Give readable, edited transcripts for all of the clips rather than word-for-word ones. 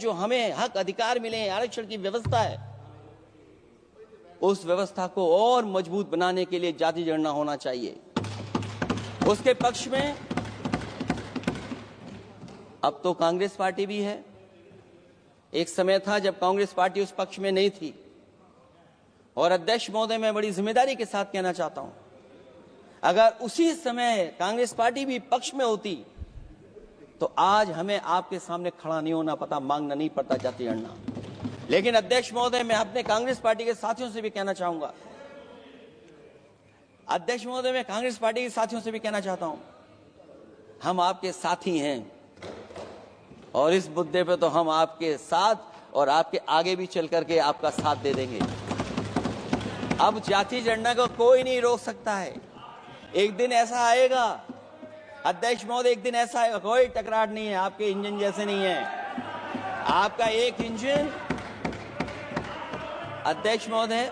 जो हमें हक अधिकार मिले, आरक्षण की व्यवस्था है, उस व्यवस्था को और मजबूत बनाने के लिए जाति जनगणना होना चाहिए। उसके पक्ष में अब तो कांग्रेस पार्टी भी है। एक समय था जब कांग्रेस पार्टी उस पक्ष में नहीं थी। और अध्यक्ष महोदय, मैं बड़ी जिम्मेदारी के साथ कहना चाहता हूं, अगर उसी समय कांग्रेस पार्टी भी पक्ष में होती तो आज हमें आपके सामने खड़ा नहीं होना पता, मांगना नहीं पड़ता जाति गणना। लेकिन अध्यक्ष महोदय, मैं अपने कांग्रेस पार्टी के साथियों से भी कहना चाहूंगा, अध्यक्ष महोदय, मैं कांग्रेस पार्टी के साथियों से भी कहना चाहता हूं, हम आपके साथी हैं और इस मुद्दे पे तो हम आपके साथ और आपके आगे भी चल करके आपका साथ दे देंगे। अब जाति जनगणना को कोई नहीं रोक सकता है। एक दिन ऐसा आएगा अध्यक्ष महोदय, एक दिन ऐसा आएगा, कोई टकराट नहीं है, आपके इंजन जैसे नहीं है। आपका एक इंजन अध्यक्ष महोदय,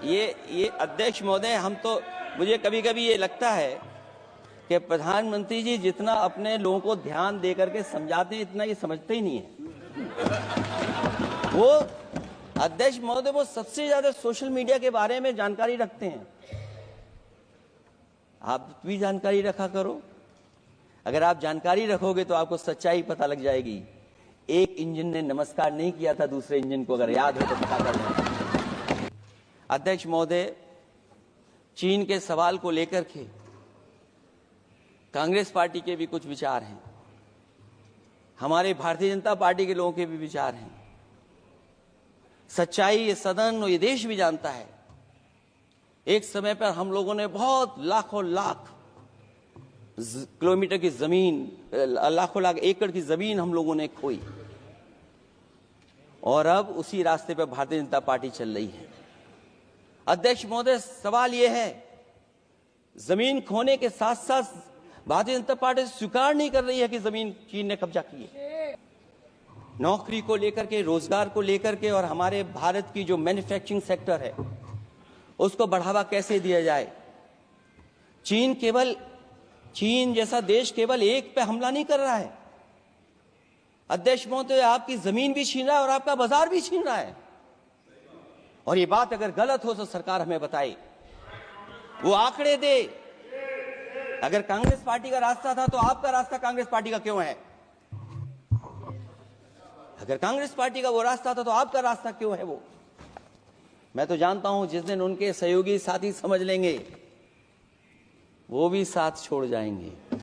ये अध्यक्ष महोदय, हम तो, मुझे कभी कभी ये लगता है कि प्रधानमंत्री जी जितना अपने लोगों को ध्यान दे करके समझाते हैं, इतना ये समझते ही नहीं है। वो अध्यक्ष महोदय, वो सबसे ज्यादा सोशल मीडिया के बारे में जानकारी रखते हैं। आप भी जानकारी रखा करो। अगर आप जानकारी रखोगे तो आपको सच्चाई पता लग जाएगी। एक इंजन ने नमस्कार नहीं किया था दूसरे इंजन को, अगर याद हो तो पता कर लें। अध्यक्ष महोदय, चीन के सवाल को लेकर के कांग्रेस पार्टी के भी कुछ विचार हैं, हमारे भारतीय जनता पार्टी के लोगों के भी विचार हैं। सच्चाई ये सदन और ये देश भी जानता है। एक समय पर हम लोगों ने बहुत लाखों लाख किलोमीटर की जमीन, लाखों लाख एकड़ की जमीन हम लोगों ने खोई, और अब उसी रास्ते पर भारतीय जनता पार्टी चल रही है। अध्यक्ष महोदय, सवाल यह है, जमीन खोने के साथ साथ भारतीय जनता पार्टी स्वीकार नहीं कर रही है कि जमीन चीन ने कब्जा की है। नौकरी को लेकर के, रोजगार को लेकर के, और हमारे भारत की जो मैन्युफैक्चरिंग सेक्टर है उसको बढ़ावा कैसे दिया जाए। चीन जैसा देश केवल एक पे हमला नहीं कर रहा है अध्यक्ष महोदय, आपकी जमीन भी छीन रहा है और आपका बाजार भी छीन रहा है। और ये बात अगर गलत हो तो सरकार हमें बताए, वो आंकड़े दे। अगर कांग्रेस पार्टी का रास्ता था तो आपका रास्ता कांग्रेस पार्टी का क्यों है? अगर कांग्रेस पार्टी का वो रास्ता था तो आपका रास्ता क्यों है वो? मैं तो जानता हूं जिस दिन उनके सहयोगी साथी समझ लेंगे वो भी साथ छोड़ जाएंगे।